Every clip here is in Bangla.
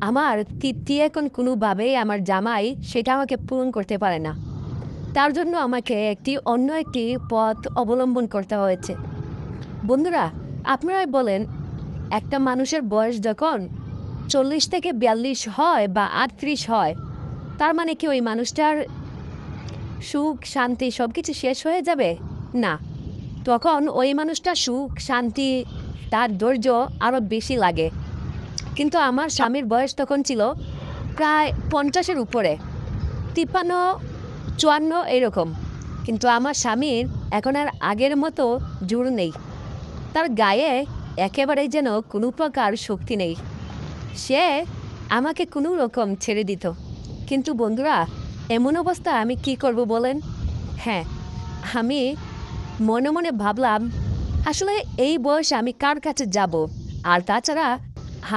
আমার তৃপ্তি এখন কোনোভাবেই আমার জামাই সেটা আমাকে পূরণ করতে পারে না। তার জন্য আমাকে অন্য একটি পথ অবলম্বন করতে হয়েছে। বন্ধুরা, আপনারাই বলেন, একটা মানুষের বয়স যখন 40 থেকে 42 হয় বা 38 হয়, তার মানে কি ওই মানুষটার সুখ শান্তি সব কিছু শেষ হয়ে যাবে? না, তখন ওই মানুষটা সুখ শান্তি তার ধৈর্য আরও বেশি লাগে। কিন্তু আমার স্বামীর বয়স তখন ছিল প্রায় 50-এর উপরে, 53 54 এরকম। কিন্তু আমার স্বামীর এখন আর আগের মতো জোর নেই, তার গায়ে একেবারেই যেন কোনো প্রকার শক্তি নেই। সে আমাকে কোনো রকম ছেড়ে দিত। কিন্তু বন্ধুরা, এমন অবস্থা আমি কি করব বলেন? হ্যাঁ, আমি মনে মনে ভাবলাম, আসলে এই বয়সে আমি কার কাছে যাব? আর তাছাড়া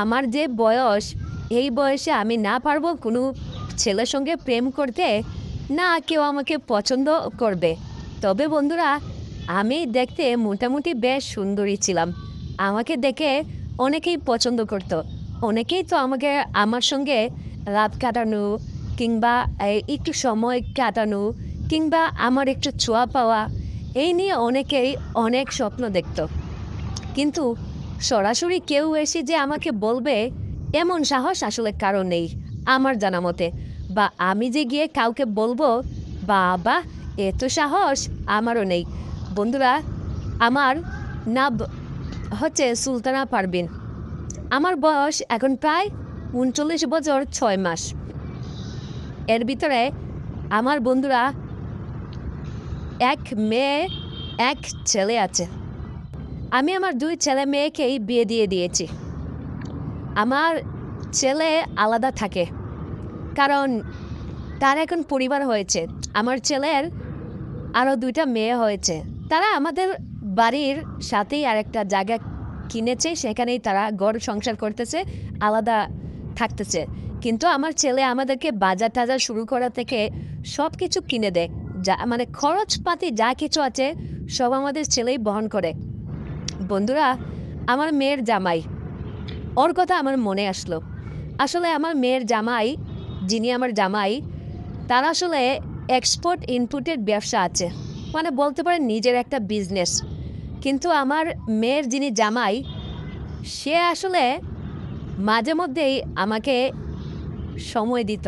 আমার যে বয়স, এই বয়সে আমি না পারবো কোনো ছেলের সঙ্গে প্রেম করতে, না কেউ আমাকে পছন্দ করবে। তবে বন্ধুরা, আমি দেখতে মোটামুটি বেশ সুন্দরী ছিলাম। আমাকে দেখে অনেকেই পছন্দ করত। অনেকেই তো আমাকে আমার সঙ্গে রাত কাটানো কিংবা একটু সময় কাটানো কিংবা আমার একটু ছোঁয়া পাওয়া, এই নিয়ে অনেকেই অনেক স্বপ্ন দেখত। কিন্তু সরাসরি কেউ এসে যে আমাকে বলবে, এমন সাহস আসলে কারো নেই আমার জানা মতে। বা আমি যে গিয়ে কাউকে বলবো, বাবা, এত সাহস আমারও নেই। বন্ধুরা, আমার নাম হচ্ছে সুলতানা পারভিন। আমার বয়স এখন প্রায় 39 বছর 6 মাস। এর ভিতরে আমার বন্ধুরা, এক মেয়ে এক ছেলে আছে। আমি আমার 2 ছেলে মেয়েকেই বিয়ে দিয়ে দিয়েছি। আমার ছেলে আলাদা থাকে, কারণ তার এখন পরিবার হয়েছে। আমার ছেলের আরও 2টা মেয়ে হয়েছে। তারা আমাদের বাড়ির সাথেই আরেকটা জায়গা কিনেছে, সেখানেই তারা ঘর সংসার করতেছে, আলাদা থাকতেছে। কিন্তু আমার ছেলে আমাদেরকে বাজার টাজার শুরু করা থেকে সব কিছু কিনে দেয়। যা মানে খরচপাতি যা কিছু আছে সব আমাদের ছেলেই বহন করে। বন্ধুরা, আমার মেয়ের জামাই, ওর কথা আমার মনে আসলো। আসলে আমার মেয়ের জামাই, যিনি আমার জামাই, তার আসলে এক্সপোর্ট ইনপুটের ব্যবসা আছে, মানে বলতে পারেন নিজের একটা বিজনেস। কিন্তু আমার মেয়ের যিনি জামাই, সে আসলে মাঝে মধ্যেই আমাকে সময় দিত।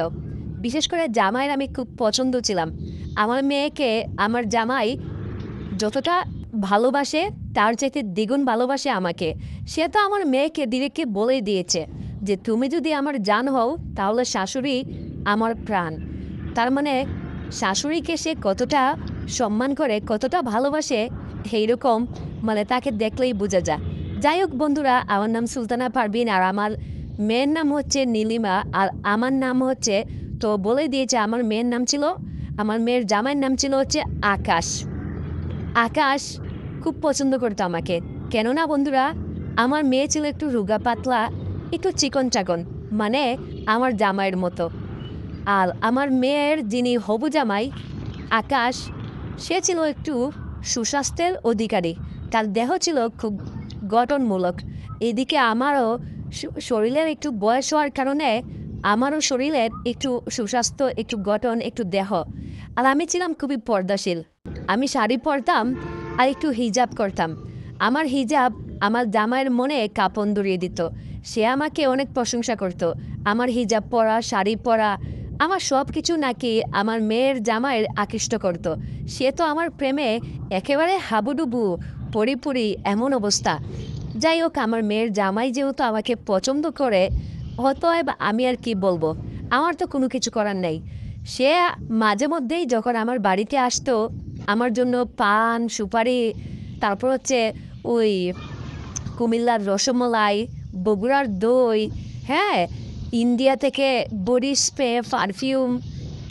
বিশেষ করে জামাইয়ের আমি খুব পছন্দ ছিলাম। আমার মেয়েকে আমার জামাই যতটা ভালোবাসে, তার চাইতে দ্বিগুণ ভালোবাসে আমাকে। সে তো আমার মেয়েকে ডিরেক্টলি বলেই দিয়েছে যে, তুমি যদি আমার জান হও, তাহলে শাশুড়ি আমার প্রাণ। তার মানে শাশুড়িকে সে কতটা সম্মান করে, কতটা ভালোবাসে, এইরকম মানে তাকে দেখলেই বোঝা যায়। যাই হোক বন্ধুরা, আমার নাম সুলতানা পারভিন, আর আমার মেয়ের নাম হচ্ছে নীলিমা, আর আমার নাম হচ্ছে, তো বলে দিয়েছে, আমার মেয়ের নাম ছিল, আমার মেয়ের জামাইয়ের নাম ছিল হচ্ছে আকাশ। আকাশ খুব পছন্দ করতো আমাকে, কেননা বন্ধুরা, আমার মেয়ে ছিল একটু রোগা পাতলা, একটু চিকন চাকন, মানে আমার জামাইয়ের মতো। আর আমার মেয়ের যিনি হবু জামাই আকাশ, সে ছিল একটু সুস্বাস্থ্যের অধিকারী। তার দেহ ছিল খুব গঠনমূলক। এদিকে আমারও শরীরের একটু বয়স হওয়ার কারণে আমারও শরীরের একটু সুস্বাস্থ্য, একটু গঠন, একটু দেহ। আর আমি ছিলাম খুবই পর্দাশীল। আমি শাড়ি পরতাম আর একটু হিজাব করতাম। আমার হিজাব আমার জামাইয়ের মনে কাঁপন ধরিয়ে দিত। সে আমাকে অনেক প্রশংসা করত। আমার হিজাব পরা, শাড়ি পরা, আমার সব কিছু নাকি আমার মেয়ের জামাইয়ের আকৃষ্ট করত। সে তো আমার প্রেমে একেবারে হাবুডুবু, পরিপুরি এমন অবস্থা। যাই হোক, আমার মেয়ের জামাই যেহেতু আমাকে পছন্দ করে, অতএব আমি আর কি বলবো, আমার তো কোনো কিছু করার নেই। সে মাঝে মধ্যেই যখন আমার বাড়িতে আসতো, আমার জন্য পান সুপারি, তারপর হচ্ছে ওই কুমিল্লার রসমালাই, বগুড়ার দই, হ্যাঁ, ইন্ডিয়া থেকে body spray, perfume,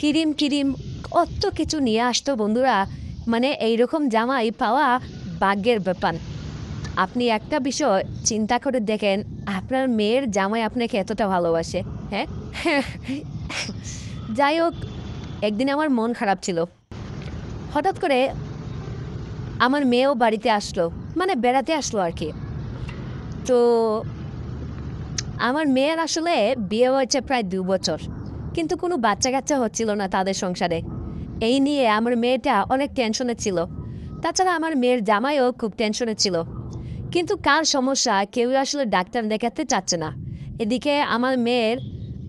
cream cream কত কিছু নিয়ে আসতো বন্ধুরা। মানে এইরকম জামাই পাওয়া ভাগ্যের ব্যাপার। আপনি একটা বিষয় চিন্তা করে দেখেন, আপনার মেয়ের জামাই আপনাকে এতটা ভালোবাসে, হ্যাঁ। যাই হোক, একদিন আমার মন খারাপ ছিল। হঠাৎ করে আমার মেয়েও বাড়িতে আসলো, মানে বেড়াতে আসলো আর কি। তো আমার মেয়ের আসলে বিয়ে হয়েছে প্রায় 2 বছর, কিন্তু কোনো বাচ্চা কাচ্চা হচ্ছিল না তাদের সংসারে। এই নিয়ে আমার মেয়েটা অনেক টেনশনে ছিল। তাছাড়া আমার মেয়ের জামাইও খুব টেনশনে ছিল। কিন্তু কার সমস্যা কেউ আসলে ডাক্তার দেখাতে চাচ্ছে না। এদিকে আমার মেয়ের,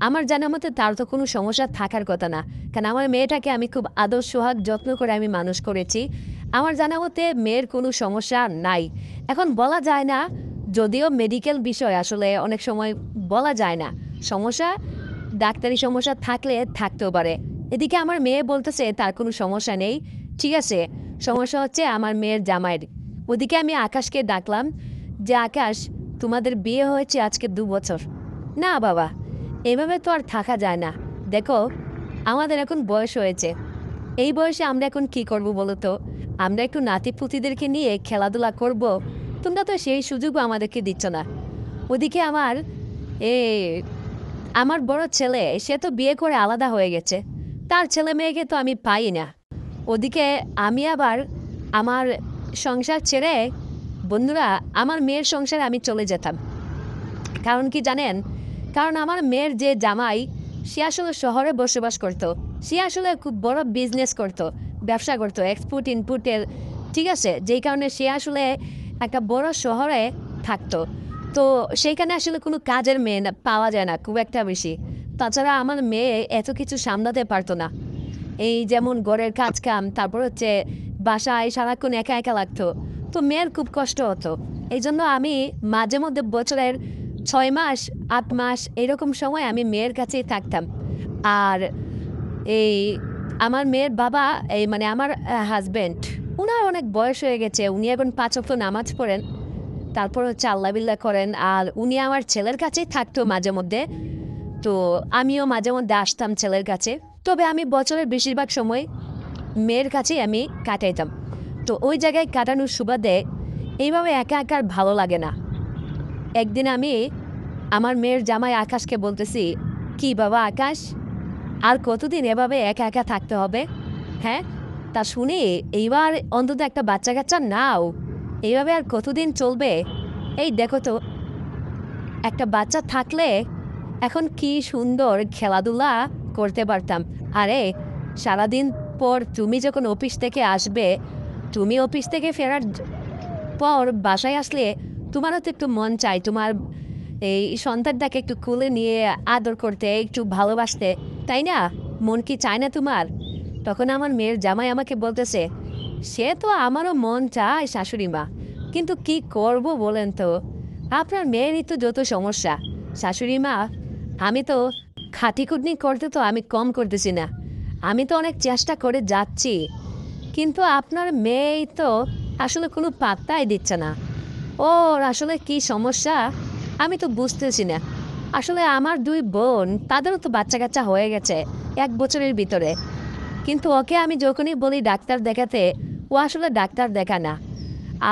আমার জানার মতে তার তো কোনো সমস্যা থাকার কথা না, কারণ আমার মেয়েটাকে আমি খুব আদর সোহাগ যত্ন করে আমি মানুষ করেছি। আমার জানা মতে মেয়ের কোনো সমস্যা নাই। এখন বলা যায় না, যদিও মেডিকেল বিষয় আসলে অনেক সময় বলা যায় না। সমস্যা, ডাক্তারি সমস্যা থাকলে থাকতেও পারে। এদিকে আমার মেয়ে বলতেছে তার কোনো সমস্যা নেই, ঠিক আছে, সমস্যা হচ্ছে আমার মেয়ের জামাইয়ের। ওদিকে আমি আকাশকে ডাকলাম যে আকাশ, তোমাদের বিয়ে হয়েছে আজকে 2 বছর। না বাবা, এভাবে তো আর থাকা যায় না। দেখো, আমাদের এখন বয়স হয়েছে। এই বয়সে আমরা এখন কি করব বলো তো? আমরা একটু নাতিপুতিদেরকে নিয়ে খেলাধুলা করব, তোমরা তো সেই সুযোগও আমাদেরকে দিচ্ছ না। ওদিকে এ আমার বড় ছেলে, সে তো বিয়ে করে আলাদা হয়ে গেছে, তার ছেলে মেয়েকে তো আমি পাই না। ওদিকে আমি আবার আমার সংসার ছেড়ে, বন্ধুরা, আমার মেয়ের সংসারে আমি চলে যেতাম। কারণ কি জানেন? কারণ আমার মেয়ের যে জামাই, সে আসলে শহরে বসবাস করত। সে আসলে খুব বড় বিজনেস করত, ব্যবসা করত, এক্সপোর্ট ইনপুটের, ঠিক আছে, যেই কারণে সে আসলে একটা বড় শহরে থাকতো। তো সেইখানে আসলে কোনো কাজের মেয়ে পাওয়া যায় না খুব একটা বেশি। তাছাড়া আমার মেয়ে এত কিছু সামলাতে পারতো না। এই যেমন ঘরের কাজ কাম, তারপর হচ্ছে বাসায় সারাক্ষণ একা একা লাগতো। তো মেয়ের খুব কষ্ট হতো। এই জন্য আমি মাঝে মধ্যে বছরের 6 মাস 8 মাস এরকম সময় আমি মেয়ের কাছেই থাকতাম। আর এই আমার মেয়ের বাবা, এই মানে আমার হাজব্যান্ড, উনার অনেক বয়স হয়ে গেছে। উনি এখন 5 ওয়াক্ত নামাজ পড়েন, তারপর হচ্ছে আল্লাহ বিল্লাহ করেন। আর উনি আমার ছেলের কাছেই থাকতো মাঝে মধ্যে। তো আমিও মাঝে মধ্যে আসতাম ছেলের কাছে। তবে আমি বছরের বেশিরভাগ সময় মেয়ের কাছেই আমি কাটাইতাম। তো ওই জায়গায় কাটানোর সুবাদে এইভাবে একা একা আর ভালো লাগে না। একদিন আমি আমার মেয়ের জামাই আকাশকে বলতেছি, কি বাবা আকাশ, আর কতদিন এভাবে একা একা থাকতে হবে? হ্যাঁ, তা শুনে এইবার অন্তত একটা বাচ্চা কাচ্চা নাও, এইভাবে আর কতদিন চলবে? এই দেখো তো, একটা বাচ্চা থাকলে এখন কি সুন্দর খেলাধুলা করতে পারতাম। আরে সারাদিন পর তুমি যখন অফিস থেকে আসবে, তুমি অফিস থেকে ফেরার পর বাসায় আসলে তোমারও তো একটু মন চাই তোমার এই সন্তানটাকে একটু কোলে নিয়ে আদর করতে, একটু ভালোবাসতে, তাই না? মন কি চায় না তোমার? তখন আমার মেয়ের জামাই আমাকে বলতেছে, সে তো আমারও মন চায় শাশুড়ি মা, কিন্তু কি করব বলেন তো, আপনার মেয়েরই তো যত সমস্যা। শাশুড়ি মা, আমি তো খাটিখুটনি করতে তো আমি কম করতেছি না, আমি তো অনেক চেষ্টা করে যাচ্ছি, কিন্তু আপনার মেয়েই তো আসলে কোনো পাত্তাই দিচ্ছে না। ওর আসলে কি সমস্যা আমি তো বুঝতেছি না। আসলে আমার 2 বোন, তাদেরও তো বাচ্চা কাচ্চা হয়ে গেছে 1 বছরের ভিতরে, কিন্তু ওকে আমি যখনই বলি ডাক্তার দেখাতে, ও আসলে ডাক্তার দেখা না।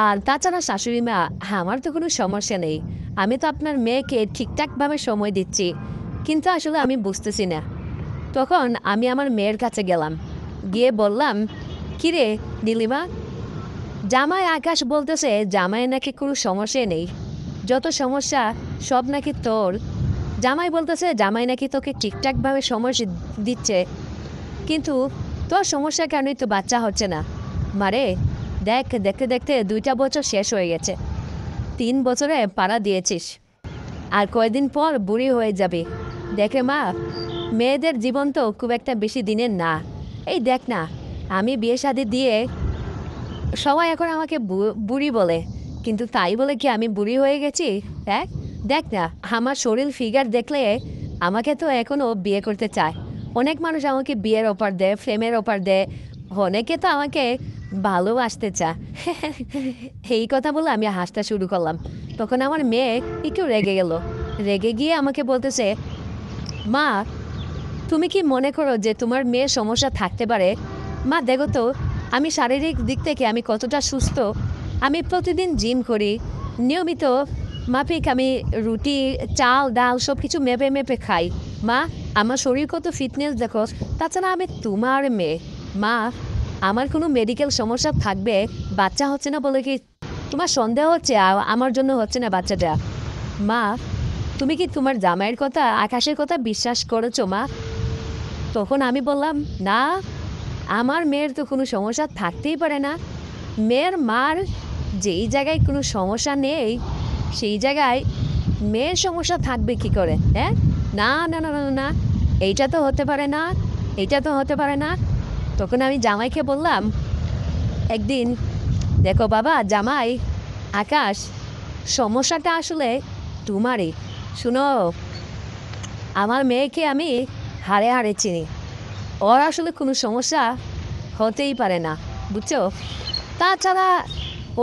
আর তাছাড়া শাশুড়ি মা, আমার তো কোনো সমস্যা নেই, আমি তো আপনার মেয়েকে ঠিকঠাকভাবে সময় দিচ্ছি, কিন্তু আসলে আমি বুঝতেছি না। তখন আমি আমার মেয়ের কাছে গেলাম, গিয়ে বললাম, কিরে নীলিমা, জামাই আকাশ বলতেছে জামাই নাকি কোনো সমস্যা নেই, যত সমস্যা সব নাকি তোর। জামাই বলতেছে জামাই নাকি তোকে ঠিকঠাকভাবে সমস্যা দিচ্ছে, কিন্তু তোর সমস্যার কারণেই তো বাচ্চা হচ্ছে না। মারে দেখ, দেখতে দেখতে 2টা বছর শেষ হয়ে গেছে, 3 বছরে পাড়া দিয়েছিস, আর কয়েকদিন পর বুড়ি হয়ে যাবে। দেখে মা, মেয়েদের জীবন তো খুব একটা বেশি দিনের না। এই দেখ না, আমি বিয়ে শাদী দিয়ে সবাই এখন আমাকে বুড়ি বলে, কিন্তু তাই বলে কি আমি বুড়ি হয়ে গেছি? দেখ, দেখ না, আমার শরীর ফিগার দেখলে আমাকে তো এখনও বিয়ে করতে চায়। অনেক মানুষ আমাকে বিয়ের অফার দেয়, ফ্রেমের অফার দেয়, অনেকে তো আমাকে ভালোবাসতে চায়। এই কথা বলে আমি হাসতে শুরু করলাম। তখন আমার মেয়ে একটু রেগে গেল, রেগে গিয়ে আমাকে বলতেছে, মা, তুমি কি মনে করো যে তোমার মেয়ের সমস্যা থাকতে পারে? মা দেখো তো, আমি শারীরিক দিক থেকে আমি কতটা সুস্থ। আমি প্রতিদিন জিম করি, নিয়মিত মাফিক আমি রুটি, চাল, ডাল সব কিছু মেপে মেপে খাই। মা, আমার শরীর কত ফিটনেস দেখো। তাছাড়া আমি তোমার মেয়ে। মা, আমার কোনো মেডিকেল সমস্যা থাকবে, বাচ্চা হচ্ছে না বলে কি তোমার সন্দেহ হচ্ছে আমার জন্য হচ্ছে না বাচ্চাটা? মা, তুমি কি তোমার জামাইয়ের কথা আকাশের কথা বিশ্বাস করেছো মা? তখন আমি বললাম, না, আমার মেয়ের তো কোনো সমস্যা থাকতেই পারে না। মেয়ের মার যেই জায়গায় কোনো সমস্যা নেই সেই জায়গায় মেয়ের সমস্যা থাকবে কি করে? হ্যাঁ, না না না না না, এইটা তো হতে পারে না, এইটা তো হতে পারে না। তখন আমি জামাইকে বললাম একদিন, দেখো বাবা জামাই আকাশ, সমস্যাটা আসলে তোমারই। শুনো, আমার মেয়েকে আমি হাড়ে হাড়ে চিনি, ওর আসলে কোনো সমস্যা হতেই পারে না, বুঝছো? তাছাড়া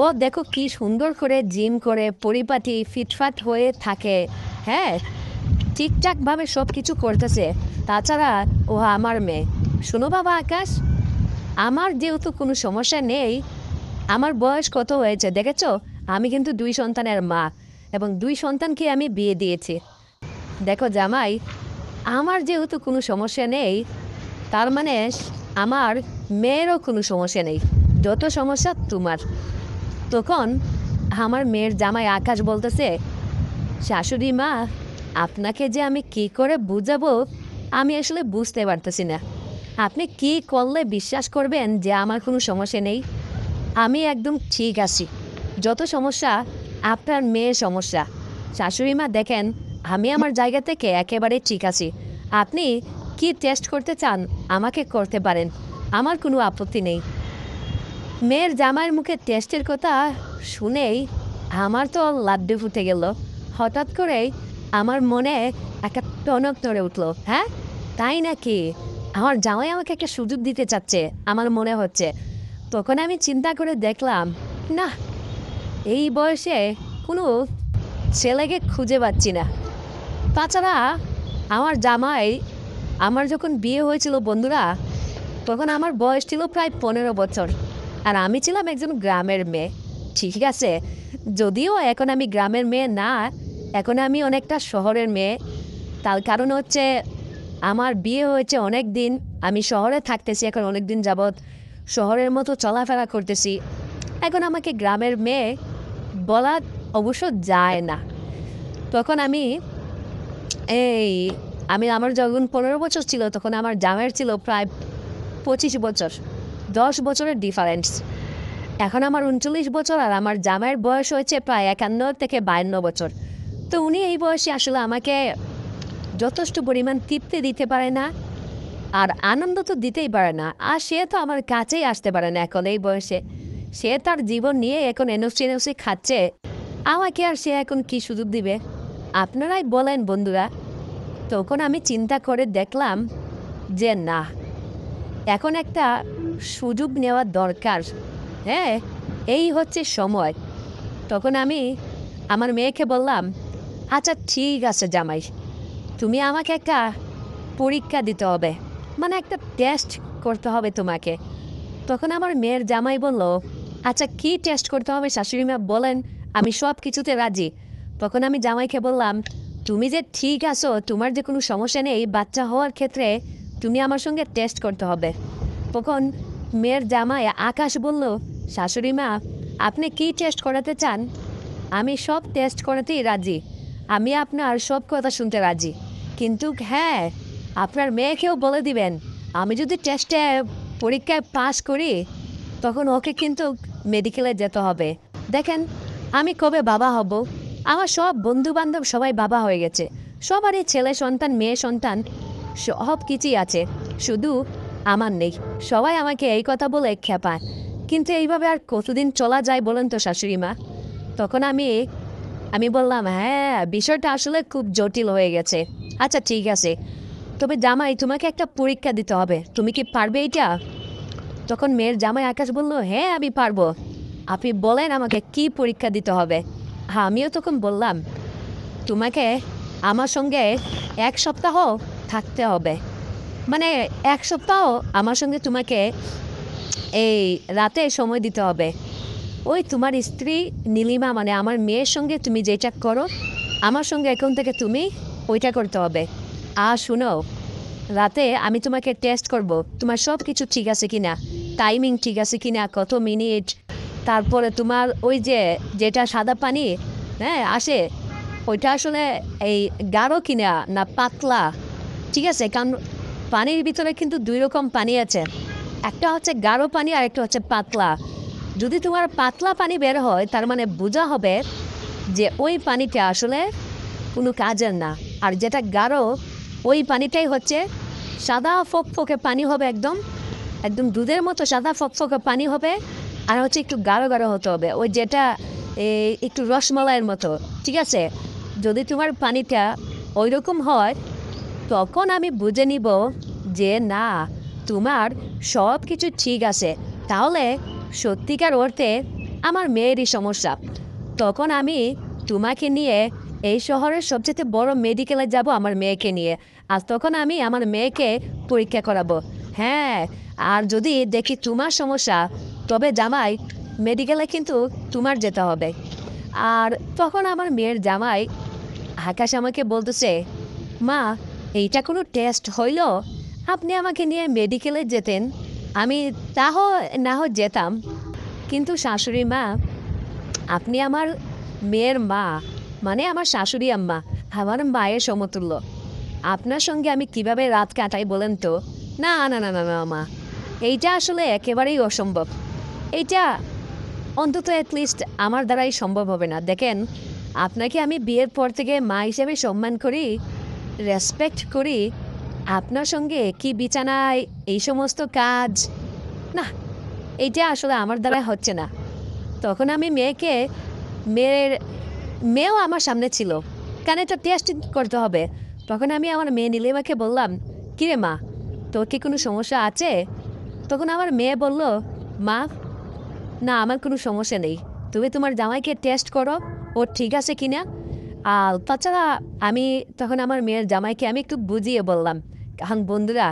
ও দেখো কি সুন্দর করে জিম করে পরিপাটি ফিটফাট হয়ে থাকে, হ্যাঁ, ঠিকঠাকভাবে সব কিছু করতেছে। তাছাড়া ও আমার মেয়ে। শোনো বাবা আকাশ, আমার যেহেতু কোনো সমস্যা নেই, আমার বয়স কত হয়েছে দেখেছো? আমি কিন্তু 2 সন্তানের মা এবং 2 সন্তানকে আমি বিয়ে দিয়েছি। দেখো জামাই, আমার যেহেতু কোনো সমস্যা নেই, তার মানে আমার মেয়েরও কোনো সমস্যা নেই, যত সমস্যা তোমার। তখন আমার মেয়ের জামাই আকাশ বলতেছে, শাশুড়ি মা, আপনাকে যে আমি কি করে বুঝাবো আমি আসলে বুঝতে পারতেছি না। আপনি কি করলে বিশ্বাস করবেন যে আমার কোনো সমস্যা নেই? আমি একদম ঠিক আছি, যত সমস্যা আপনার মেয়ের সমস্যা। শাশুড়ি মা দেখেন, আমি আমার জায়গা থেকে একেবারে ঠিক আছি। আপনি কি টেস্ট করতে চান আমাকে করতে পারেন, আমার কোনো আপত্তি নেই। মেয়ের জামাইয়ের মুখে টেস্টের কথা শুনেই আমার তো লাড্ডু ফুটে গেল। হঠাৎ করেই আমার মনে একটা টনক নড়ে উঠলো। হ্যাঁ, তাই নাকি? আমার জামাই আমাকে একটা সুযোগ দিতে চাচ্ছে আমার মনে হচ্ছে। তখন আমি চিন্তা করে দেখলাম, না, এই বয়সে কোনো ছেলেকে খুঁজে পাচ্ছি না। তাছাড়া আমার জামাই, আমার যখন বিয়ে হয়েছিল বন্ধুরা, তখন আমার বয়স ছিল প্রায় 15 বছর, আর আমি ছিলাম একজন গ্রামের মেয়ে। ঠিক আছে, যদিও এখন আমি গ্রামের মেয়ে না, এখন আমি অনেকটা শহরের মেয়ে। তার কারণ হচ্ছে আমার বিয়ে হয়েছে অনেক দিন, আমি শহরে থাকতেছি এখন অনেক দিন যাবৎ, শহরের মতো চলাফেরা করতেছি। এখন আমাকে গ্রামের মেয়ে বলা অবশ্য যায় না। তখন আমি এই আমার যখন 15 বছর ছিল তখন আমার জামাইয়ের ছিল প্রায় 25 বছর, 10 বছরের ডিফারেন্স। এখন আমার 39 বছর আর আমার জামাইয়ের বয়স হয়েছে প্রায় 51 থেকে 52 বছর। তো উনি এই বয়সে আসলে আমাকে যথেষ্ট পরিমাণ তৃপ্তি দিতে পারে না, আর আনন্দ তো দিতেই পারে না। আর সে তো আমার কাছেই আসতে পারে না এখন এই বয়সে। সে তার জীবন নিয়ে এখন এনফসি এনফসি খাচ্ছে, আমাকে আর সে এখন কি সুযোগ দিবে? আপনারাই বলেন বন্ধুরা। তখন আমি চিন্তা করে দেখলাম যে না, এখন একটা সুযোগ নেওয়া দরকার। হ্যাঁ, এই হচ্ছে সময়। তখন আমি আমার মেয়েকে বললাম, আচ্ছা ঠিক আছে জামাই, তুমি আমাকে একটা পরীক্ষা দিতে হবে, মানে একটা টেস্ট করতে হবে তোমাকে। তখন আমার মেয়ের জামাই বলল, আচ্ছা কী টেস্ট করতে হবে শাশুড়ি মা বলেন, আমি সব কিছুতে রাজি। তখন আমি জামাইকে বললাম, তুমি যে ঠিক আছো, তোমার যে কোনো সমস্যা নেই বাচ্চা হওয়ার ক্ষেত্রে, তুমি আমার সঙ্গে টেস্ট করতে হবে। তখন মেয়ের জামাই আকাশ বলল, শাশুড়ি মা, আপনি কী টেস্ট করাতে চান? আমি সব টেস্ট করাতেই রাজি, আমি আপনার সব কথা শুনতে রাজি, কিন্তু হ্যাঁ, আপনার মেয়েকেও বলে দিবেন আমি যদি টেস্টে পরীক্ষায় পাস করি তখন ওকে কিন্তু মেডিকেলে যেতে হবে। দেখেন, আমি কবে বাবা হব? আমার সব বন্ধুবান্ধব সবাই বাবা হয়ে গেছে, সবারই ছেলে সন্তান মেয়ে সন্তান সব কিছুই আছে, শুধু আমার নেই। সবাই আমাকে এই কথা বলে খেপায়, কিন্তু এইভাবে আর কতদিন চলা যায় বলেন তো শাশুড়ি মা? তখন আমি বললাম, হ্যাঁ, বিষয়টা আসলে খুব জটিল হয়ে গেছে। আচ্ছা ঠিক আছে, তবে জামাই তোমাকে একটা পরীক্ষা দিতে হবে, তুমি কি পারবে এটা? তখন মেয়ের জামাই আকাশ বলল, হ্যাঁ আমি পারবো, আপনি বলেন আমাকে কি পরীক্ষা দিতে হবে। হ্যাঁ, আমিও তখন বললাম, তোমাকে আমার সঙ্গে 1 সপ্তাহ থাকতে হবে, মানে 1 সপ্তাহ আমার সঙ্গে তোমাকে এই রাতে সময় দিতে হবে। ওই তোমার স্ত্রী নীলিমা মানে আমার মেয়ের সঙ্গে তুমি যেটা করো আমার সঙ্গে এখন থেকে তুমি ওইটা করতে হবে। আর শুনো, রাতে আমি তোমাকে টেস্ট করব তোমার সব কিছু ঠিক আছে কিনা, টাইমিং ঠিক আছে কিনা, কত মিনিট, তারপরে তোমার ওই যে যেটা সাদা পানি হ্যাঁ আসে ওইটা আসলে এই গাঢ় কিনা না পাতলা, ঠিক আছে? কারণ পানির ভিতরে কিন্তু দুই রকম পানি আছে, একটা হচ্ছে গাঢ় পানি আর একটা হচ্ছে পাতলা। যদি তোমার পাতলা পানি বের হয় তার মানে বোঝা হবে যে ওই পানিটা আসলে কোনো কাজের না। আর যেটা গাঢ় ওই পানিটাই হচ্ছে সাদা ফকফকে পানি হবে, একদম একদম দুধের মতো সাদা ফকফকে পানি হবে। আর হচ্ছে একটু গাঢ় গাঢ় হতে হবে, ওই যেটা একটু রসমালাইয়ের মতো, ঠিক আছে? যদি তোমার পানিটা ওই রকম হয় তখন আমি বুঝে নিব যে না, তোমার সব কিছু ঠিক আছে, তাহলে সত্যিকার অর্থে আমার মেয়েরই সমস্যা। তখন আমি তোমাকে নিয়ে এই শহরের সবচেয়ে বড় মেডিকেলে যাব আমার মেয়েকে নিয়ে, আর তখন আমি আমার মেয়েকে পরীক্ষা করাবো। হ্যাঁ, আর যদি দেখি তোমার সমস্যা তবে জামাই মেডিকেলে কিন্তু তোমার যেতে হবে। আর তখন আমার মেয়ের জামাই আকাশ আমাকে বলতেছে, মা, এইটা কোনো টেস্ট হইল? আপনি আমাকে নিয়ে মেডিকেলে যেতেন, আমি তাহ না হয় যেতাম, কিন্তু শাশুড়ি মা, আপনি আমার মেয়ের মা, মানে আমার শাশুড়ি আম্মা, আমার মায়ের সমতুল্য। আপনার সঙ্গে আমি কিভাবে রাত কাটাই বলেন তো? না না না না না মা, এইটা আসলে একেবারেই অসম্ভব। এইটা অন্তত অ্যাটলিস্ট আমার দ্বারাই সম্ভব হবে না। দেখেন, আপনাকে আমি বিয়ের পর থেকে মা হিসেবে সম্মান করি, রেসপেক্ট করি, আপনার সঙ্গে কি বিছানায় এই সমস্ত কাজ, না, এইটা আসলে আমার দ্বারা হচ্ছে না। তখন আমি মেয়ের মেয়েও আমার সামনে ছিল, কারণ এটা টেস্ট করতে হবে। তখন আমি আমার মেয়ে নীলিমাকে বললাম, কিরে মা, তোর কি কোনো সমস্যা আছে? তখন আমার মেয়ে বলল, মা, না, আমার কোনো সমস্যা নেই, তুমি তোমার জামাইকে টেস্ট করো ও ঠিক আছে কিনা। আর তাছাড়া আমি তখন আমার মেয়ের জামাইকে আমি একটু বুঝিয়ে বললাম, কারণ বন্ধুরা,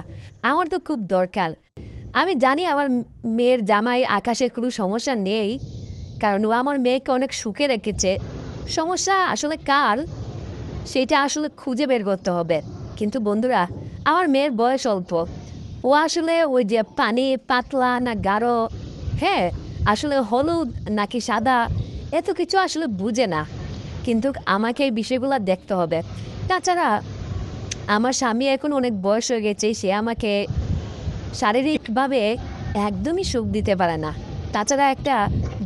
আমার তো খুব দরকার। আমি জানি আমার মেয়ের জামাই আকাশের কোনো সমস্যা নেই, কারণ ও আমার মেয়েকে অনেক সুখে রেখেছে। সমস্যা আসলে কার সেটা আসলে খুঁজে বের করতে হবে। কিন্তু বন্ধুরা, আমার মেয়ের বয়স অল্প, ও আসলে ওই যে পানি পাতলা না গাঢ়, হ্যাঁ, আসলে হলুদ নাকি সাদা, এত কিছু আসলে বুঝে না। কিন্তু আমাকে এই বিষয়গুলো দেখতে হবে। তাছাড়া আমার স্বামী এখন অনেক বয়স হয়ে গেছে, সে আমাকে শারীরিকভাবে একদমই সুখ দিতে পারে না। তাছাড়া একটা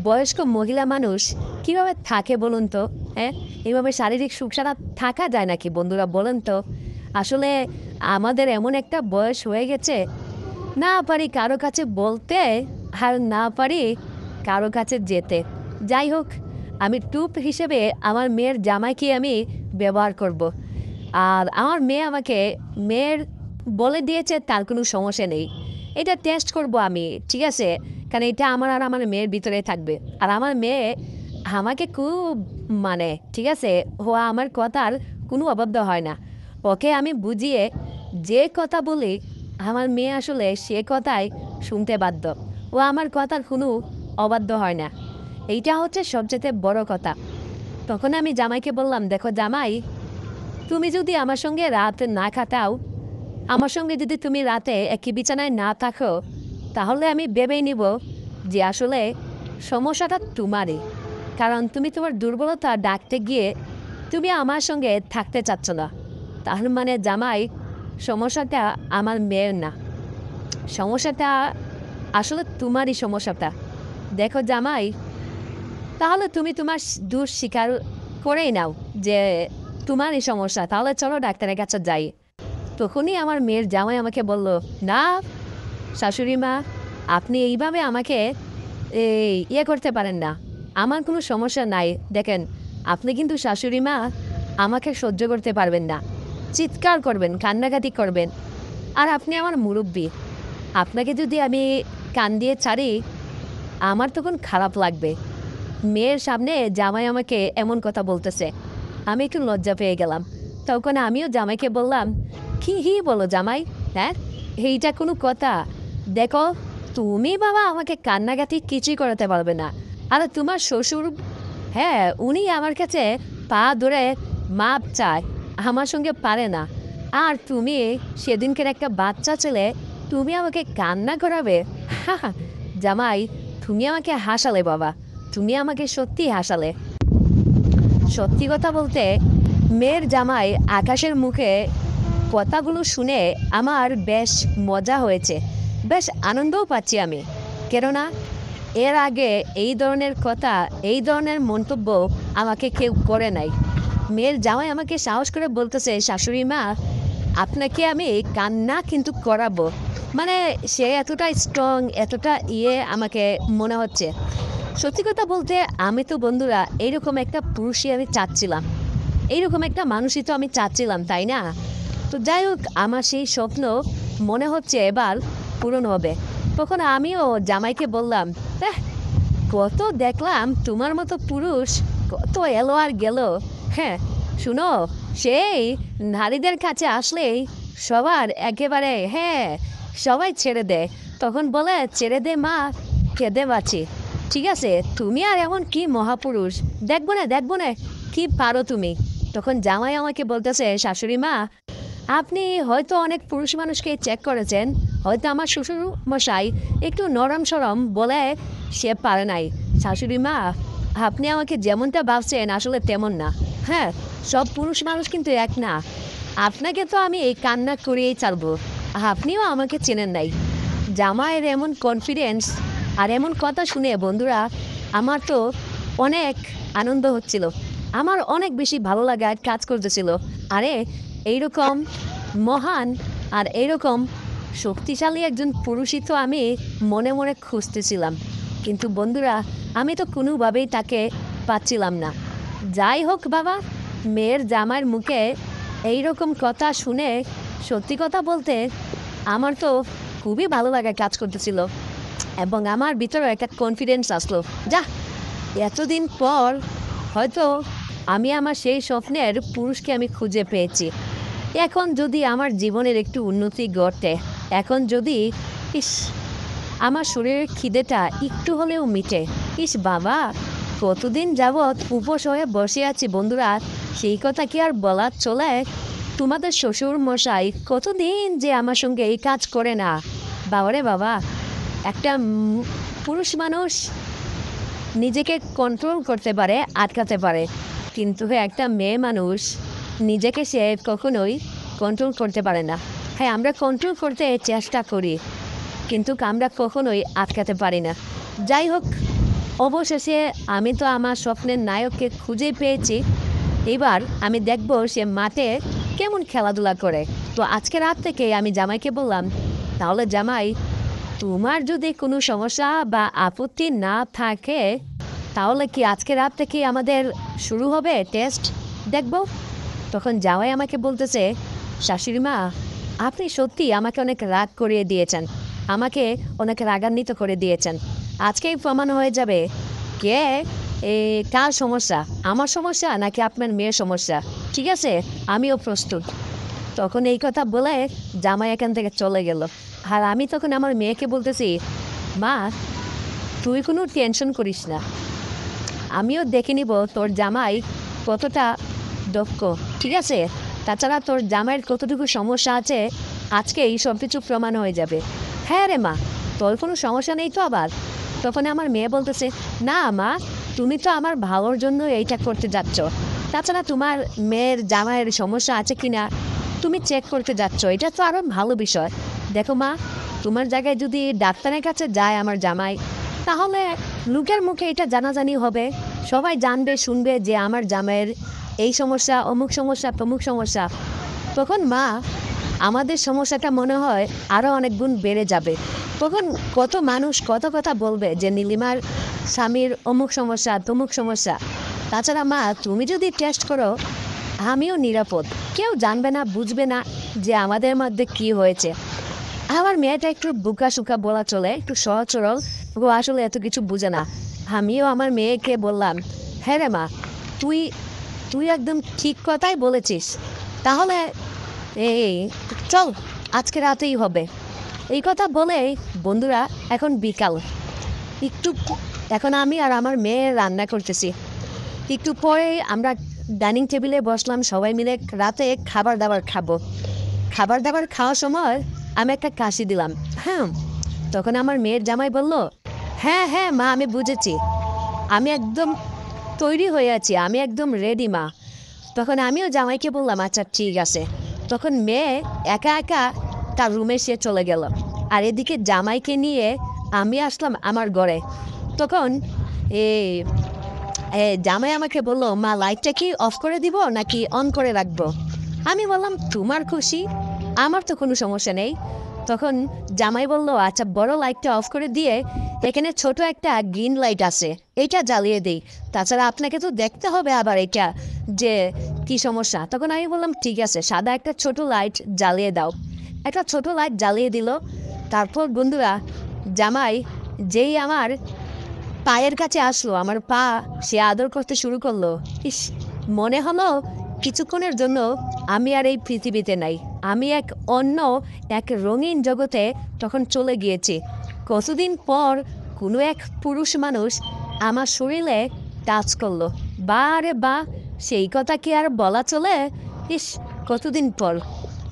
বয়স্ক মহিলা মানুষ কিভাবে থাকে বলুন তো? হ্যাঁ, এইভাবে শারীরিক সুখ ছাড়া থাকা যায় নাকি বন্ধুরা, বলেন তো? আসলে আমাদের এমন একটা বয়স হয়ে গেছে, না পারি কারো কাছে বলতে, আর না পারি কারো কাছে যেতে। যাই হোক, আমি টুপ হিসেবে আমার মেয়ের জামাইকে আমি ব্যবহার করব। আর আমার মেয়ে আমাকে মেয়ের বলে দিয়েছে তার কোনো সমস্যা নেই, এটা টেস্ট করব আমি, ঠিক আছে? কারণ এটা আমার আর আমার মেয়ের ভিতরে থাকবে। আর আমার মেয়ে আমাকে খুব মানে, ঠিক আছে, ও আমার কথার কোনো অবাধ্য হয় না। ওকে আমি বুঝিয়ে যে কথা বলি, আমার মেয়ে আসলে সে কথাই শুনতে বাধ্য, ও আমার কথার কোনো অবাধ্য হয় না। এইটা হচ্ছে সবচেয়ে বড় কথা। তখন আমি জামাইকে বললাম, দেখো জামাই, তুমি যদি আমার সঙ্গে রাত না কাটাও, আমার সঙ্গে যদি তুমি রাতে একই বিছানায় না থাকো, তাহলে আমি ভেবেই নিব যে আসলে সমস্যাটা তোমারই। কারণ তুমি তোমার দুর্বলতা ডাকতে গিয়ে তুমি আমার সঙ্গে থাকতে চাচ্ছ না। তার মানে জামাই, সমস্যাটা আমার মেয়ের না, সমস্যাটা আসলে তোমারই সমস্যাটা। দেখো জামাই, তাহলে তুমি তোমার দোষ স্বীকার করেই নাও যে তোমারই সমস্যা, তাহলে চলো ডাক্তারের কাছে যাই। তখনই আমার মেয়ের জামাই আমাকে বলল, না শাশুড়ি মা, আপনি এইভাবে আমাকে ইয়ে করতে পারেন না, আমার কোনো সমস্যা নাই। দেখেন, আপনি কিন্তু শাশুড়ি মা আমাকে সহ্য করতে পারবেন না, চিৎকার করবেন, কান্নাকাটি করবেন। আর আপনি আমার মুরব্বি, আপনাকে যদি আমি কান দিয়ে ছাড়ি আমার তখন খারাপ লাগবে। মেয়ের সামনে জামাই আমাকে এমন কথা বলতেছে, আমি একটু লজ্জা পেয়ে গেলাম। তখন আমিও জামাইকে বললাম, কি বলো জামাই, হ্যাঁ, এইটা কোনো কথা? দেখো, তুমি বাবা আমাকে কান্নাকাটি কিছুই করাতে পারবে না। আর তোমার শ্বশুর, হ্যাঁ, উনি আমার কাছে পা ধরে মাপ চায়, আমার সঙ্গে পারে না। আর তুমি সেদিনকের একটা বাচ্চা ছেলে, তুমি আমাকে কান্না করাবে? জামাই, তুমি আমাকে হাসালে বাবা, তুমি আমাকে সত্যি হাসালে। সত্যি কথা বলতে মেয়ের জামাই আকাশের মুখে কথাগুলো শুনে আমার বেশ মজা হয়েছে, বেশ আনন্দও পাচ্ছি আমি। কেননা এর আগে এই ধরনের কথা, এই ধরনের মন্তব্য আমাকে কেউ করে নাই। মেয়ের জামাই আমাকে সাহস করে বলতেছে, শাশুড়ি মা আপনাকে আমি কান্না কিন্তু করাবো। মানে সে এতটা স্ট্রং, এতটা আমাকে মনে হচ্ছে। সত্যি কথা বলতে আমি তো বন্ধুরা এইরকম একটা পুরুষই আমি চাচ্ছিলাম, এইরকম একটা মানুষই তো আমি চাচ্ছিলাম, তাই না? তো যাই হোক, আমার সেই স্বপ্ন মনে হচ্ছে এবার পূরণ হবে। তখন আমিও জামাইকে বললাম, "এহ, কত দেখলাম তোমার মতো পুরুষ, কত এলো আর গেল। হ্যাঁ, শুনো, সেই নারীদের কাছে আসলেই সবার একেবারে হ্যাঁ সবাই ছেড়ে দেয়। তখন বলে, ছেড়ে দে মা, কেঁদে বাঁচি। ঠিক আছে, তুমি আর এমন কি মহাপুরুষ, দেখবো না দেখবো না, কি পারো তুমি।" তখন জামাই আমাকে বলতেছে, শাশুড়ি মা আপনি হয়তো অনেক পুরুষ মানুষকে চেক করেছেন, হয়তো আমার শ্বশুর মশাই একটু নরম সরম বলে সে পারে নাই। শাশুড়ি মা আপনি আমাকে যেমনটা ভাবছেন আসলে তেমন না। হ্যাঁ, সব পুরুষ মানুষ কিন্তু এক না। আপনাকে তো আমি এই কান্না করিয়েই ছাড়বো, আপনিও আমাকে চেনেন নাই। জামাইয়ের এমন কনফিডেন্স আর এমন কথা শুনে বন্ধুরা আমার তো অনেক আনন্দ হচ্ছিল, আমার অনেক বেশি ভালো লাগা কাজ করতেছিল। আরে এইরকম মহান আর এইরকম শক্তিশালী একজন পুরুষই তো আমি মনে মনে খুঁজতেছিলাম, কিন্তু বন্ধুরা আমি তো কোনোভাবেই তাকে পাচ্ছিলাম না। যাই হোক বাবা, মেয়ের জামাইয়ের মুখে এইরকম কথা শুনে সত্যি কথা বলতে আমার তো খুবই ভালো লাগা কাজ করতেছিল, এবং আমার ভিতরে একটা কনফিডেন্স আসলো, যা এতদিন পর হয়তো আমি আমার সেই স্বপ্নের পুরুষকে আমি খুঁজে পেয়েছি। এখন যদি আমার জীবনের একটু উন্নতি ঘটে, এখন যদি ইস আমার শরীরের খিদেটা একটু হলেও মিটে, ইস বাবা কতদিন যাবৎ উপোস হয়ে বসে আছি বন্ধুরা, সেই কথা কি আর বলার চলে? তোমাদের শ্বশুর মশাই কতদিন যে আমার সঙ্গে এই কাজ করে না। বাবারে বাবা, একটা পুরুষ মানুষ নিজেকে কন্ট্রোল করতে পারে, আটকাতে পারে, কিন্তু একটা মেয়ে মানুষ নিজেকে সে কখনোই কন্ট্রোল করতে পারে না। হ্যাঁ, আমরা কন্ট্রোল করতে চেষ্টা করি, কিন্তু আমরা কখনোই আটকাতে পারি না। যাই হোক, অবশেষে আমি তো আমার স্বপ্নের নায়ককে খুঁজে পেয়েছি। এবার আমি দেখব সে মাঠে কেমন খেলাধুলা করে। তো আজকে রাত থেকে আমি জামাইকে বললাম, তাহলে জামাই তোমার যদি কোনো সমস্যা বা আপত্তি না থাকে তাহলে কি আজকে রাত থেকে আমাদের শুরু হবে টেস্ট, দেখব। তখন জামাই আমাকে বলতেছে, শাশুড়ি মা আপনি সত্যি আমাকে অনেক রাগ করিয়ে দিয়েছেন, আমাকে অনেক রাগান্বিত করে দিয়েছেন। আজকেই প্রমাণ হয়ে যাবে কে কার সমস্যা, আমার সমস্যা নাকি আপনার মেয়ের সমস্যা। ঠিক আছে, আমিও প্রস্তুত। তখন এই কথা বলে জামাই এখান থেকে চলে গেল। আর আমি তখন আমার মেয়েকে বলতেছি, মা তুই কোনো টেনশন করিস না, আমিও দেখে নিব তোর জামাই কতটা দক্ষ। ঠিক আছে, তাছাড়া তোর জামাইয়ের কতটুকু সমস্যা আছে আজকে এই সব কিছু প্রমাণ হয়ে যাবে। হ্যাঁ রে মা, তোর কোনো সমস্যা নেই তো আবার? তখন আমার মেয়ে বলতেছে, না মা, তুমি তো আমার ভালোর জন্য এইটা করতে যাচ্ছ, তাছাড়া তোমার মেয়ের জামাইয়ের সমস্যা আছে কিনা তুমি চেক করতে যাচ্ছ, এটা তো আরও ভালো বিষয়। দেখো মা, তোমার জায়গায় যদি ডাক্তারের কাছে যায় আমার জামাই, তাহলে লোকের মুখে এটা জানাজানি হবে, সবাই জানবে শুনবে যে আমার জামাইয়ের এই সমস্যা, অমুক সমস্যা, তমুক সমস্যা। তখন মা আমাদের সমস্যাটা মনে হয় আরও অনেক গুণ বেড়ে যাবে। তখন কত মানুষ কত কথা বলবে যে নীলিমার স্বামীর অমুক সমস্যা, তমুক সমস্যা। তাছাড়া মা তুমি যদি টেস্ট করো আমিও নিরাপদ, কেউ জানবে না, বুঝবে না যে আমাদের মধ্যে কি হয়েছে। আমার মেয়েটা একটু বুকা সুকা বলা চলে, একটু সহজ সরল, ও আসলে এত কিছু বুঝে না। আমিও আমার মেয়েকে বললাম, হ্যাঁ রে মা, তুই তুই একদম ঠিক কথাই বলেছিস, তাহলে এই চল আজকে রাতেই হবে। এই কথা বলে বন্ধুরা এখন বিকাল, একটু এখন আমি আর আমার মেয়ে রান্না করতেছি। একটু পরে আমরা ডাইনিং টেবিলে বসলাম, সবাই মিলে রাতে খাবার দাবার খাবো। খাবার দাবার খাওয়ার সময় আমি একটা কাশি দিলাম। হ্যাঁ, তখন আমার মেয়ের জামাই বলল, হ্যাঁ হ্যাঁ মা, আমি বুঝেছি, আমি একদম তৈরি হয়ে আছি, আমি একদম রেডি মা, তখন আমিও জামাইকে বললাম আচ্ছা ঠিক আছে। তখন মেয়ে একা একা তার রুমে সে চলে গেল, আর এদিকে জামাইকে নিয়ে আমি আসলাম আমার ঘরে। তখন এই জামাই আমাকে বললো, মা লাইটটা কি অফ করে দিব নাকি অন করে রাখবো? আমি বললাম তোমার খুশি, আমার তো কোনো সমস্যা নেই। তখন জামাই বলল আচ্ছা বড় লাইটটা অফ করে দিয়ে এখানে ছোট একটা গ্রিন লাইট আছে, এটা জ্বালিয়ে দিই, তাছাড়া আপনাকে তো দেখতে হবে আবার এটা যে কি সমস্যা। তখন আমি বললাম ঠিক আছে, সাদা একটা ছোট লাইট জ্বালিয়ে দাও। একটা ছোট লাইট জ্বালিয়ে দিল। তারপর বন্ধুরা, জামাই যেই আমার পায়ের কাছে আসলো, আমার পা সে আদর করতে শুরু করলো। ইস, মনে হলো কিছুক্ষণের জন্য আমি আর এই পৃথিবীতে নাই, আমি এক রঙিন জগতে তখন চলে গিয়েছি। কতদিন পর কোনো এক পুরুষ মানুষ আমার শরীরে টাচ করলো, বা রে বা, সেই কথা কি আর বলা চলে? ইস, কতদিন পর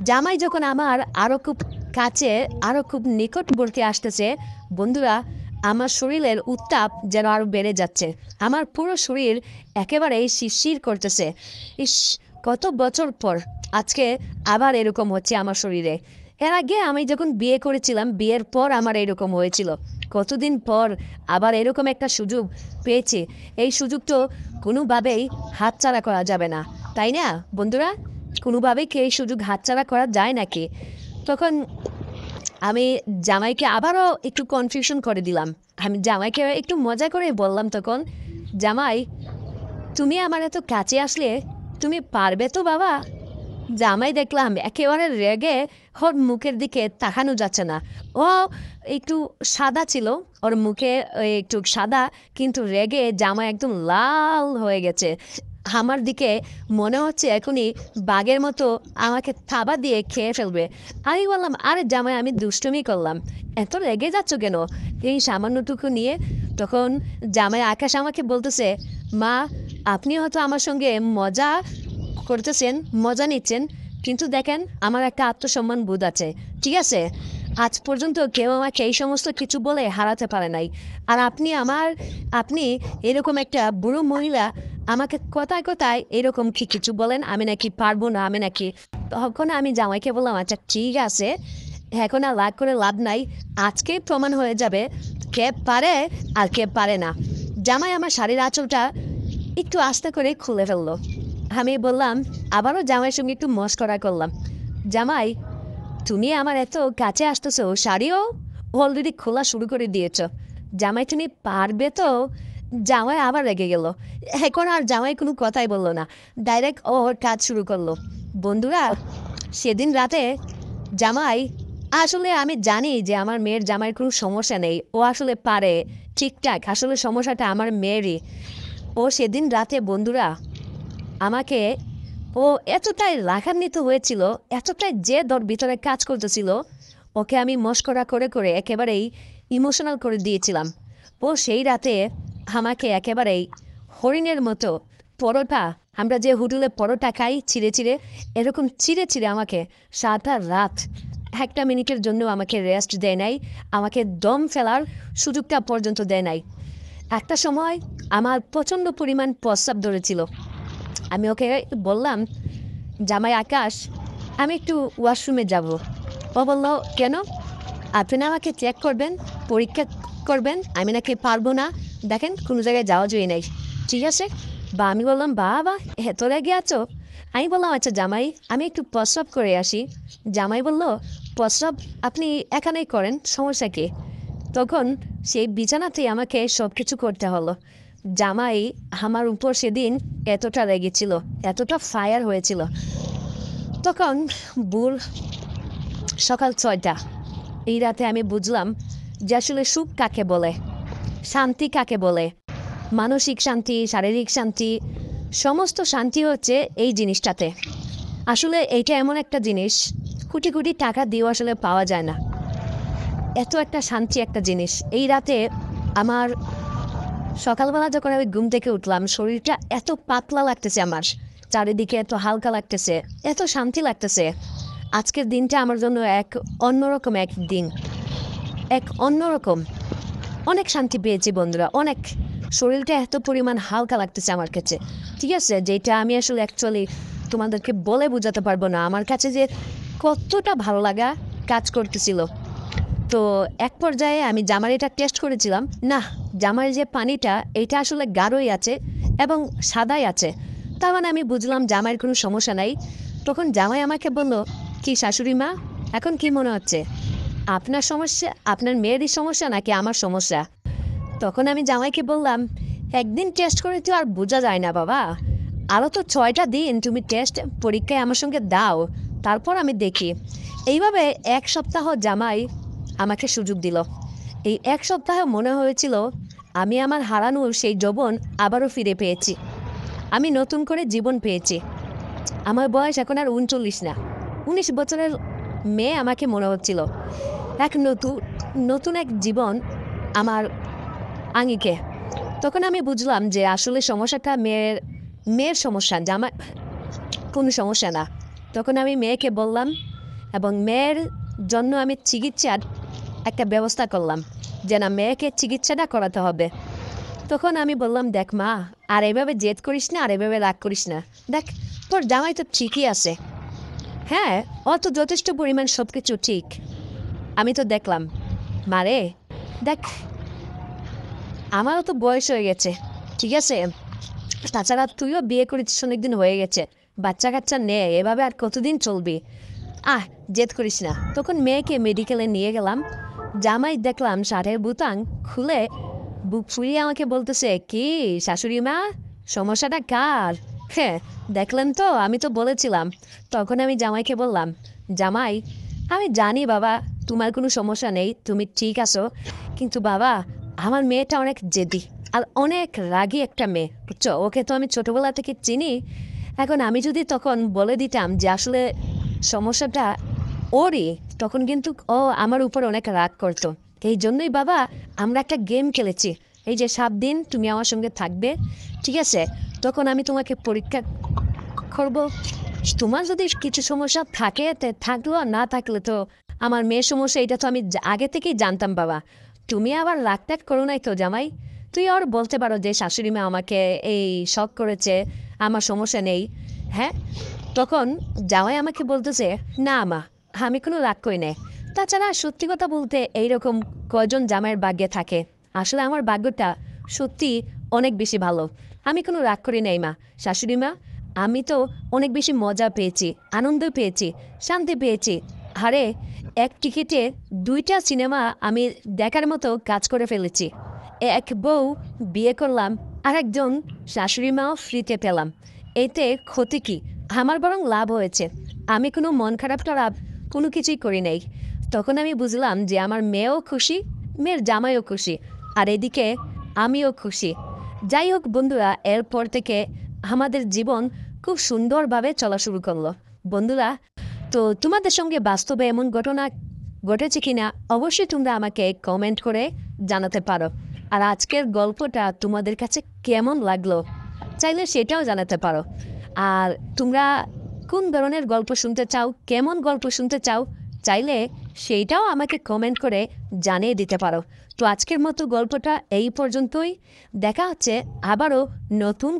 জামাই যখন আমার আরও খুব কাছে, আরও খুব নিকটবর্তী আসতেছে, বন্ধুরা, আমার শরীরের উত্তাপ যেন আরও বেড়ে যাচ্ছে। আমার পুরো শরীর একেবারেই শিরশির করতেছে। ইস, কত বছর পর আজকে আবার এরকম হচ্ছে আমার শরীরে। এর আগে আমি যখন বিয়ে করেছিলাম, বিয়ের পর আমার এরকম হয়েছিল। কতদিন পর আবার এরকম একটা সুযোগ পেয়েছি। এই সুযোগ তো কোনোভাবেই হাতছাড়া করা যাবে না, তাই না বন্ধুরা? কোনোভাবেই কি এই সুযোগ হাতছাড়া করা যায় নাকি? তখন আমি জামাইকে আবারও একটু কনফিউশন করে দিলাম। আমি জামাইকে একটু মজা করে বললাম তখন, জামাই তুমি আমার এত কাছে আসলে তুমি পারবে তো বাবা? জামাই দেখলাম একেবারে রেগে ওর মুখের দিকে তাকানো যাচ্ছে না। ও একটু সাদা ছিল, ওর মুখে একটু সাদা, কিন্তু রেগে জামাই একদম লাল হয়ে গেছে। আমার দিকে মনে হচ্ছে এখনই বাঘের মতো আমাকে থাবা দিয়ে খেয়ে ফেলবে। আমি বললাম আরে জামাই আমি দুষ্টুমি করলাম, এত রেগে যাচ্ছ কেন এই সামান্যটুকু নিয়ে? তখন জামাই আকাশ আমাকে বলতেছে, মা আপনি হয়তো আমার সঙ্গে মজা করতেছেন, মজা নিচ্ছেন, কিন্তু দেখেন আমার একটা আত্মসম্মান বোধ আছে, ঠিক আছে? আজ পর্যন্ত কেউ আমাকে এই সমস্ত কিছু বলে হারাতে পারে নাই। আর আপনি এরকম একটা বুড়ো মহিলা আমাকে কথায় কথায় এরকম কি কিছু বলেন আমি নাকি পারবো না, আমি নাকি। তখন আমি জামাইকে বললাম আচ্ছা ঠিক আছে, এখন আর রাগ করে লাভ নাই, আজকেই প্রমাণ হয়ে যাবে কে পারে আর কে পারে না। জামাই আমার শাড়ির আঁচলটা একটু আস্তে করে খুলে ফেললো। আমি বললাম, আবারও জামাইয়ের সঙ্গে একটু মস্করা করলাম, জামাই তুমি আমার এত কাছে আসতেছো, শাড়িও অলরেডি খোলা শুরু করে দিয়েছ, জামাই তুমি পারবে তো? জামাই আবার রেগে গেল। এখন আর জামাই কোনো কথাই বললো না, ডাইরেক্ট ওর কাজ শুরু করলো। বন্ধুরা, সেদিন রাতে জামাই, আসলে আমি জানি যে আমার মেয়ের জামাইয়ের কোনো সমস্যা নেই, ও আসলে পারে ঠিকঠাক, আসলে সমস্যাটা আমার মেয়েরই। ও সেদিন রাতে বন্ধুরা আমাকে, ও এতটাই রাগান্বিত হয়েছিল, এতটাই জেদ ওর ভিতরে কাজ করতেছিল, ওকে আমি মস্করা করে করে একেবারেই ইমোশনাল করে দিয়েছিলাম। ও সেই রাতে আমাকে একেবারেই হরিণের মতো পরোটা, আমরা যে হোটেলে পরোটা খাই ছিঁড়ে ছিঁড়ে, এরকম ছিঁড়ে ছিঁড়ে আমাকে সারা রাত একটা মিনিটের জন্য আমাকে রেস্ট দেয় নাই, আমাকে দম ফেলার সুযোগটা পর্যন্ত দেয় নাই। একটা সময় আমার প্রচণ্ড পরিমাণ প্রস্রাব ধরেছিল। আমি ওকে বললাম, জামাই আকাশ আমি একটু ওয়াশরুমে যাব। ও বলল কেন? আপনি না আমাকে চেক করবেন, পরীক্ষা করবেন, আমি নাকি পারবো না, দেখেন কোনো জায়গায় যাওয়া যায় নাই, ঠিক আছে? বা আমি বললাম বাবা এত রেগে আছো? আমি বললাম আচ্ছা জামাই আমি একটু প্রস্রাব করে আসি। জামাই বলল প্রস্রাব আপনি এখানেই করেন, সমস্যা কি? তখন সেই বিছানাতেই আমাকে সব কিছু করতে হলো। জামাই আমার উপর সেদিন এতটা রেগেছিল, এতটা ফায়ার হয়েছিল। তখন ভোর সকাল 6টা, এই রাতে আমি বুঝলাম যে আসলে সুখ কাকে বলে, শান্তি কাকে বলে। মানসিক শান্তি, শারীরিক শান্তি, সমস্ত শান্তি হচ্ছে এই জিনিসটাতে। আসলে এইটা এমন একটা জিনিস কোটি কোটি টাকা দিয়েও আসলে পাওয়া যায় না, এত একটা শান্তি একটা জিনিস। এই রাতে আমার সকালবেলা যখন আমি ঘুম থেকে উঠলাম, শরীরটা এত পাতলা লাগতেছে, আমার চারিদিকে এত হালকা লাগতেছে, এত শান্তি লাগতেছে। আজকের দিনটা আমার জন্য এক অন্যরকম এক দিন, এক অন্যরকম। অনেক শান্তি পেয়েছি বন্ধুরা, অনেক শরীরটা এত পরিমাণ হালকা লাগতেছে আমার কাছে, ঠিক আছে, যেটা আমি আসলে অ্যাকচুয়ালি তোমাদেরকে বলে বোঝাতে পারবো না আমার কাছে যে কতটা ভালো লাগা কাজ করতেছিল। তো এক পর্যায়ে আমি জামার এটা টেস্ট করেছিলাম, না, জামার যে পানিটা এটা আসলে গাঢ়ই আছে এবং সাদাই আছে। তার মানে আমি বুঝলাম জামাইয়ের কোনো সমস্যা নাই। তখন জামাই আমাকে বলল, কি শাশুড়ি মা, এখন কি মনে হচ্ছে, আপনার সমস্যা, আপনার মেয়েরই সমস্যা নাকি আমার সমস্যা? তখন আমি জামাইকে বললাম, একদিন টেস্ট করে তো আর বোঝা যায় না বাবা, আরও তো 6টা দিন তুমি টেস্ট পরীক্ষায় আমার সঙ্গে দাও, তারপর আমি দেখি। এইভাবে 1 সপ্তাহ জামাই আমাকে সুযোগ দিল। এই 1 সপ্তাহ মনে হয়েছিল আমি আমার হারানো সেই যৌবন আবারও ফিরে পেয়েছি, আমি নতুন করে জীবন পেয়েছি। আমার বয়স এখন আর 39 না, 19 বছরের মেয়ে আমাকে মনে হচ্ছিল। এক নতুন নতুন এক জীবন আমার আঙিকে। তখন আমি বুঝলাম যে আসলে সমস্যাটা মেয়ের মেয়ের সমস্যা, জামা কোনো সমস্যা না। তখন আমি মেয়েকে বললাম এবং মেয়ের জন্য আমি চিকিৎসার একটা ব্যবস্থা করলাম যে না, মেয়েকে চিকিৎসাটা করাতে হবে। তখন আমি বললাম, দেখ মা, আর এভাবে জেদ করিস না, আর এভাবে রাগ করিস না, দেখ তোর জামাই তো ঠিকই আছে, হ্যাঁ, ও তো যথেষ্ট পরিমাণ সব কিছু ঠিক। আমি তো দেখলাম মারে, দেখ আমারও তো বয়স হয়ে গেছে, ঠিক আছে, তাছাড়া তুইও বিয়ে করেছিস অনেকদিন হয়ে গেছে, বাচ্চা কাচ্চা নে, এভাবে আর কতদিন চলবি, জেদ করিস না। তখন মেয়েকে মেডিকেলে নিয়ে গেলাম, জামাই দেখলাম শার্টের বুতাম খুলে বুক ফুলিয়ে আমাকে বলতেছে, কি শাশুড়ি মা, সমস্যাটা কার? হ্যাঁ, দেখলেন তো, আমি তো বলেছিলাম। তখন আমি জামাইকে বললাম, জামাই, আমি জানি বাবা তোমার কোনো সমস্যা নেই, তুমি ঠিক আছো, কিন্তু বাবা আমার মেয়েটা অনেক জেদি আর অনেক রাগী একটা মেয়ে, বুঝছো, ওকে তো আমি ছোটোবেলা থেকে চিনি। এখন আমি যদি তখন বলে দিতাম যে আসলে সমস্যাটা ওরই, তখন কিন্তু ও আমার উপর অনেক রাগ করতো। এই জন্যই বাবা আমরা একটা গেম খেলেছি, এই যে 7 দিন তুমি আমার সঙ্গে থাকবে, ঠিক আছে, তখন আমি তোমাকে পরীক্ষা করব, তোমার যদি কিছু সমস্যা থাকে থাকলো, আর না থাকলে তো আমার মেয়ের সমস্যা, এটা তো আমি আগে থেকেই জানতাম বাবা। তুমি আবার রাগ টাগ করো নাই তো জামাই, তুই আর বলতে পারো যে শাশুড়ি মা আমাকে এই শখ করেছে, আমার সমস্যা নেই। হ্যাঁ, তখন জামাই আমাকে বলতেছে, না মা, আমি কোনো রাগ করি নাই। তাছাড়া সত্যি কথা বলতে এইরকম কয়জন জামাইয়ের ভাগ্যে থাকে, আসলে আমার ভাগ্যটা সত্যি অনেক বেশি ভালো, আমি কোনো রাগ করি নাই মা, শাশুড়ি মা, আমি তো অনেক বেশি মজা পেয়েছি, আনন্দ পেয়েছি, শান্তি পেয়েছি। আরে, এক টিকিটে 2টা সিনেমা আমি দেখার মতো কাজ করে ফেলেছি, এক বউ বিয়ে করলাম, আর একজন শাশুড়ি মাও ফ্রিতে পেলাম, এতে ক্ষতি কি, আমার বরং লাভ হয়েছে, আমি কোনো মন খারাপ টারাপ কোনো কিছুই করি নাই। তখন আমি বুঝলাম যে আমার মেয়েও খুশি, মেয়ের জামাইও খুশি, আর এদিকে আমিও খুশি। যাই হোক বন্ধুরা, এরপর থেকে আমাদের জীবন খুব সুন্দরভাবে চলা শুরু করলো বন্ধুরা। তো তোমাদের সঙ্গে বাস্তবে এমন ঘটনা ঘটেছে কিনা অবশ্যই তোমরা আমাকে কমেন্ট করে জানাতে পারো। আর আজকের গল্পটা তোমাদের কাছে কেমন লাগলো চাইলে সেটাও জানাতে পারো। আর তোমরা কোন ধরনের গল্প শুনতে চাও, কেমন গল্প শুনতে চাও, চাইলে সেইটাও আমাকে কমেন্ট করে জানিয়ে দিতে পারো। তো আজকের মতো গল্পটা এই পর্যন্তই, দেখা হচ্ছে আবারও নতুন